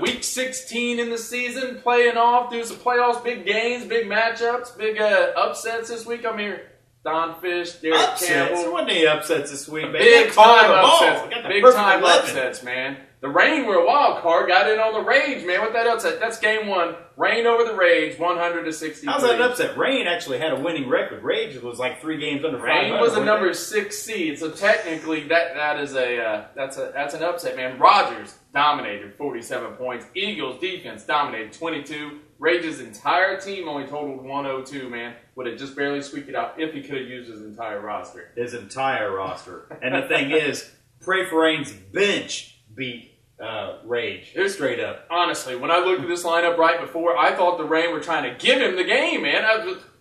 week 16 in the season, playing off, doing some playoffs, big games, big matchups, big upsets this week. I'm here. Don Fish, Darik Campbell. There wasn't any upsets this week, man. Big time upsets. Big time upsets, man. The Rain were a wild card. Got in on the Rage, man. With that upset, that's game one. Rain over the Rage, 100-63. How's that an upset? Rain actually had a winning record. Rage was like 3 games under 500. Rain was a number 6 seed, so technically that is that's an upset, man. Rogers dominated 47 points. Eagles defense dominated 22. Rage's entire team only totaled 102, man. Would have just barely squeaked it out if he could have used his entire roster. His entire roster. And the thing is, Pray for Rain's bench beat Rage. It was straight up. Honestly, when I looked at this lineup right before, I thought the Rain were trying to give him the game, man.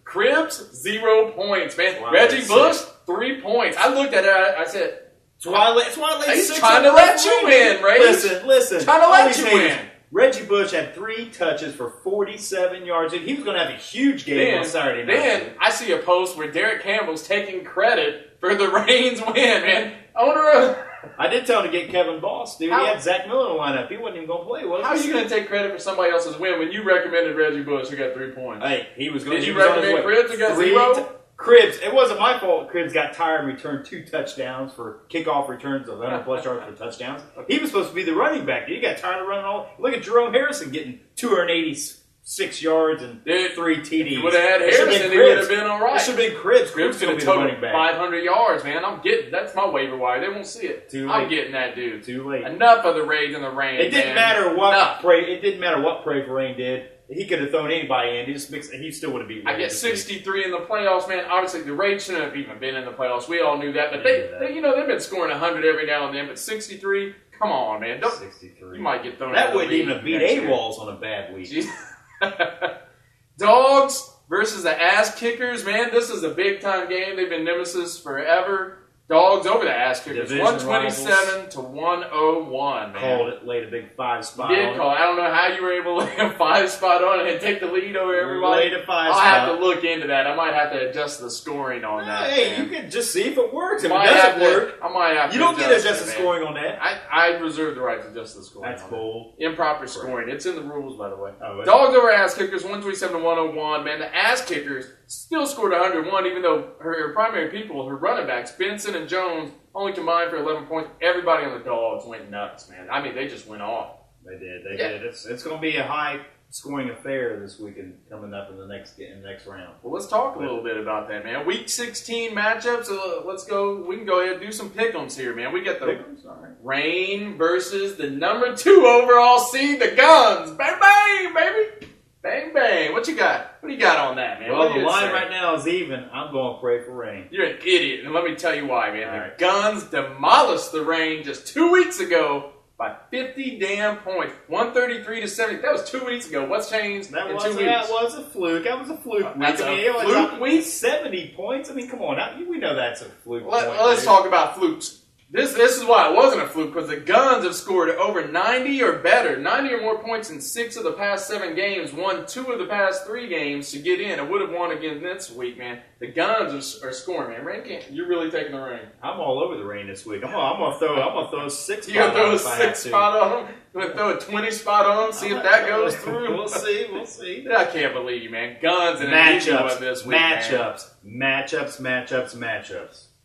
Cribs, 0 points, man. Reggie Bush, 3 points. I looked at it, I said, That's why he's trying to let you win, Ray. Listen. Trying to let you win. Reggie Bush had 3 touches for 47 yards. He was going to have a huge game on Saturday night. Then I see a post where Darik Campbell's taking credit for the Rain's win, man. I did tell him to get Kevin Boss, dude. He had Zach Miller in the lineup. He wasn't even going to play, was he? How are you going to take credit for somebody else's win when you recommended Reggie Bush who got 3 points? Hey, he was going to. Did you recommend Cribs who got 0? Cribs. It wasn't my fault. Cribs got tired and returned 2 touchdowns for kickoff returns of 100-plus yards for touchdowns. He was supposed to be the running back. He got tired of running all. Look at Jerome Harrison getting 286 yards and 3 TDs. If you would have had Harrison, he would have been all right. It should have been Cribs. Cribs could have totaled 500 yards, man. That's my waiver wire. They won't see it. Too late. I'm getting that dude. Too late. Enough of the Rage and the Rain. It didn't matter what Pray. It didn't matter what Pray for Rain did. He could have thrown anybody in. He still would have beat Rage. I get 63 in the playoffs, man. Obviously, the Rage shouldn't have even been in the playoffs. We all knew that. But they've been scoring 100 every now and then. But 63, come on, man. 63. You might get thrown. That wouldn't even have beat Awols on a bad week. Dogs versus the Ass Kickers, man. This is a big time game. They've been nemesis forever. Dogs over the Ass Kickers, 127 to 101, man. Called it, laid a big 5 spot. You did call it. I don't know how you were able to lay a 5 spot on it and take the lead over everybody. Laid a 5 I'll spot. have to look into that. I might have to adjust the scoring on that. Hey, you can just see if it works. If it doesn't work, I might have to. You don't get to adjust the scoring on that. I reserve the right to adjust the scoring. That's cool. Improper scoring. It's in the rules, by the way. Oh, Dogs over Ass Kickers, 127 to 101. Man, the Ass Kickers still scored 101, even though her primary people, her running backs, Benson and Jones, only combined for 11 points. Everybody on the Dogs went nuts, man. I mean, they just went off. They did. They did. It's going to be a high-scoring affair this weekend coming up in the next round. Well, let's talk a little bit about that, man. Week 16 matchups. Let's go. We can go ahead and do some pick'ems here, man. We got the Rain versus the number 2 overall seed, the Guns. Bang, bang, baby. Bang, bang. What you got? What do you got on that, man? Well, the line right now is even. I'm going to Pray for Rain. You're an idiot, and let me tell you why, man. The Guns demolished the Rain just 2 weeks ago by 50 damn points. 133 to 70. That was 2 weeks ago. What's changed in 2 weeks? That was a fluke. That was a fluke week. That's a fluke week? 70 points? I mean, come on. We know that's a fluke. Let's talk about flukes. This is why it wasn't a fluke, because the Guns have scored over 90 or better, 90 or more points in 6 of the past 7 games, won 2 of the past 3 games to get in. It would have won again this week, man. The Guns are scoring, man. Rain can't. You're really taking the Rain. I'm all over the Rain this week. I'm gonna throw a 6 spot. You gonna throw a 6 spot on them? You gonna throw a 20 spot on them? See if that goes through. We'll see. I can't believe you, man. Guns and matchups this week, matchups.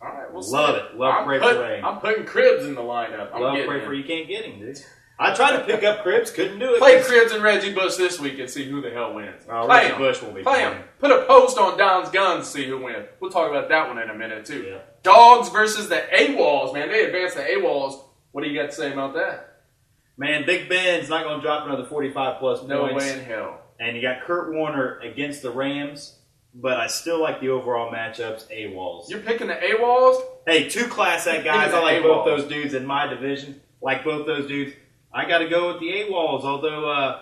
All right, we'll love it. Love Pray for Rain. I'm putting Cribs in the lineup. Love Pray for You can't get him, dude. I tried to pick up Cribs, couldn't do it. Play Cribs and Reggie Bush this week and see who the hell wins. Reggie Bush will be playing. Put a post on Don's Guns, see who wins. We'll talk about that one in a minute too. Yeah. Dogs versus the Awols, man. They advanced the Awols. What do you got to say about that? Man, Big Ben's not going to drop another 45 plus points. No way in hell. And you got Kurt Warner against the Rams. But I still like the overall matchups, Awols. You're picking the Awols? Hey, 2 Class A guys. I like both those dudes in my division. Like both those dudes. I got to go with the Awols, although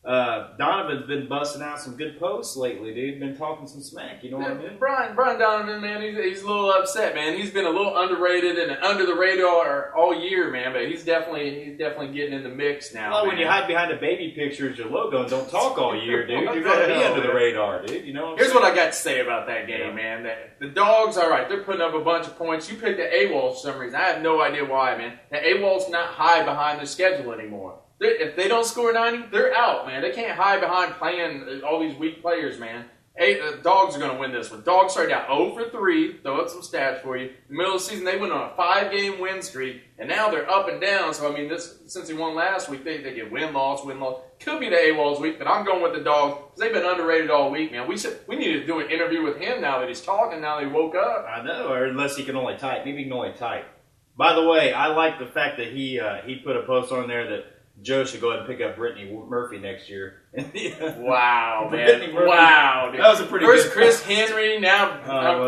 Donovan's been busting out some good posts lately, dude. Been talking some smack, you know what I mean? Brian Donovan, man, he's a little upset, man. He's been a little underrated and under the radar all year, man. But he's definitely getting in the mix now. Well, when you hide behind a baby picture as your logo and don't talk all year, dude, you're going to be under the radar, dude. You know. Here's what I got to say about that game, man. The Dogs, all right, they're putting up a bunch of points. You picked the Awols for some reason. I have no idea why, man. The Awols not high behind the schedule anymore. If they don't score 90, they're out, man. They can't hide behind playing all these weak players, man. Dogs are going to win this one. Dogs started out 0 for 3. Throw up some stats for you. In the middle of the season, they went on a 5-game win streak, and now they're up and down. So, I mean, since they won last week, they get win-loss, win-loss. Could be the Awols week, but I'm going with the Dogs because they've been underrated all week, man. We need to do an interview with him now that he's talking, now that he woke up. I know, or unless he can only type. Maybe he can only type. By the way, I like the fact that he put a post on there that Joe should go ahead and pick up Brittany Murphy next year. Wow, man. Brittany Murphy, wow, dude. That was a pretty First good Chris Henry, now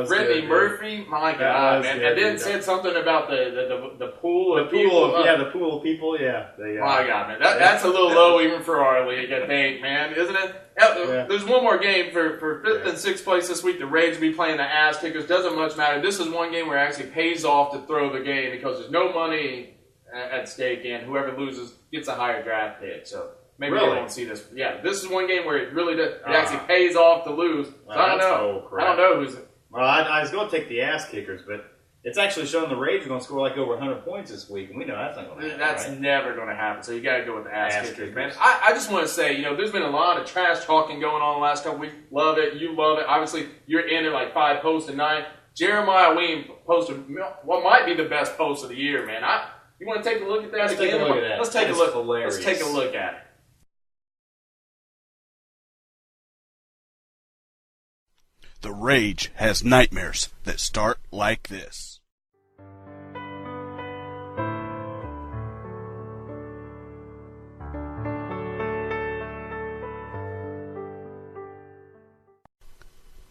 good, Brittany dude. Murphy. My God, man. And then said something about the pool of people. The pool of people, yeah. My God, man. That's a little low even for our league, I think, man. Isn't it? Yeah. There's one more game for 5th and 6th place this week. The Rage will be playing the ass kickers. Doesn't much matter. This is one game where it actually pays off to throw the game because there's no money at stake, and whoever loses gets a higher draft pick. So maybe they won't see this. Yeah, this is one game where it really does. It actually pays off to lose. So I don't know. I don't know who's. Well, I was going to take the ass kickers, but it's actually showing the Rage are going to score like over 100 points this week, and we know that's not going to happen. That's right? never going to happen. So you got to go with the ass kickers, man. I just want to say, there's been a lot of trash talking going on the last couple weeks. Love it. You love it. Obviously, you're in it like 5 posts a night. Jeremiah Weem posted what might be the best post of the year, man. You want to take a look at that Let's again? take a look at that. Let's take a look. Hilarious. Let's take a look at it. The Rage has nightmares that start like this.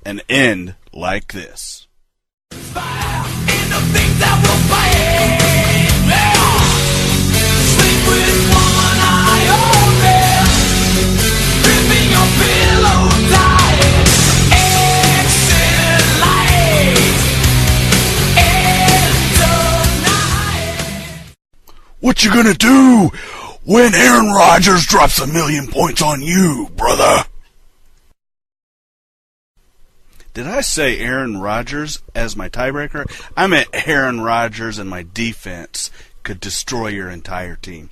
And end like this. Fire in the things that will fight. Sleep with one eye open, gripping your pillow tight. Exit light into night. What you gonna do when Aaron Rodgers drops 1,000,000 points on you, brother? Did I say Aaron Rodgers as my tiebreaker? I meant Aaron Rodgers and my defense could destroy your entire team.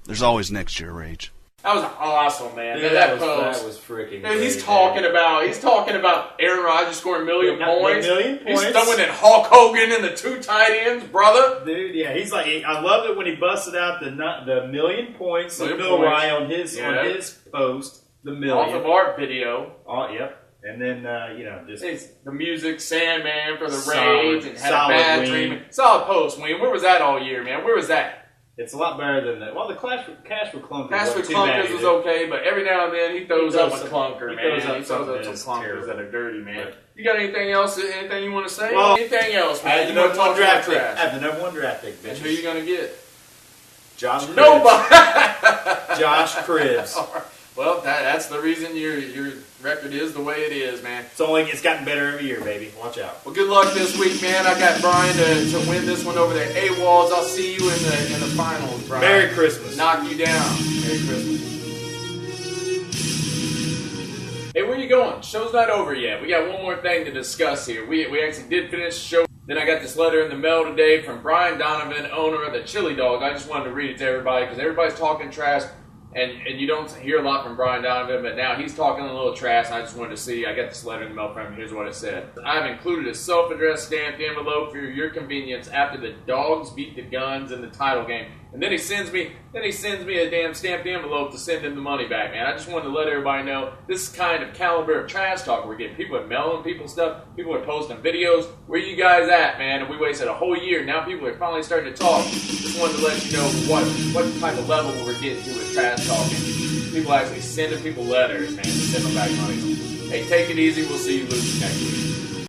There's always next year, Rage. That was awesome, man. Dude, that was freaking Dude, great, he's talking about Aaron Rodgers scoring 1,000,000 points. 1,000,000 points. He's throwing in Hulk Hogan and the 2 tight ends, brother. Dude, yeah, he's like, I loved it when he busted out the 1,000,000 points, the Million Bill points. Rye on his post, the Off million. of our video. Oh, yep. And then, just It's the music, Sandman for the Solid, Rage, and had a solid bad win. dream. Solid post, Wayne. Where was that all year, man? Where was that? it's a lot better than that. Well, the Cash for Clunkers Cash for wasn't too bad Clunkers was either. okay, but every now and then he throws up a some- clunker, he man. throws up He throws something up some that's clunkers terrible. that are dirty, man. But- You got anything else? Anything you want to say? Well, Anything else, I man? had the You want number to one talk draft about pick. I trash? have the number one draft pick, And bitch. who you gonna get? Josh Cribbs. Nobody. Josh Cribbs. All right. Well, that's the reason your record is the way it is, man. It's gotten better every year, baby. Watch out. Well, good luck this week, man. I got Brian to win this one over there. Awols, I'll see you in the finals, Brian. Merry Christmas. Knock you down. Merry Christmas. Hey, where you going? Show's not over yet. We got one more thing to discuss here. We actually did finish the show. Then I got this letter in the mail today from Brian Donovan, owner of the Chili Dog. I just wanted to read it to everybody because everybody's talking trash. And you don't hear a lot from Brian Donovan, but now he's talking a little trash, and I just wanted to see. I got this letter in the mail from him. Here's what it said. I've included a self-addressed stamped envelope for your convenience after the Dogs beat the Guns in the title game. And then he sends me a damn stamped envelope to send him the money back, man. I just wanted to let everybody know this kind of caliber of trash talk we're getting. People are mailing people stuff. People are posting videos. Where you guys at, man? And we wasted a whole year. Now people are finally starting to talk. Just wanted to let you know what type of level we're getting to with trash talking. People actually sending people letters, man, to send them back money. Hey, take it easy. We'll see you losing next week.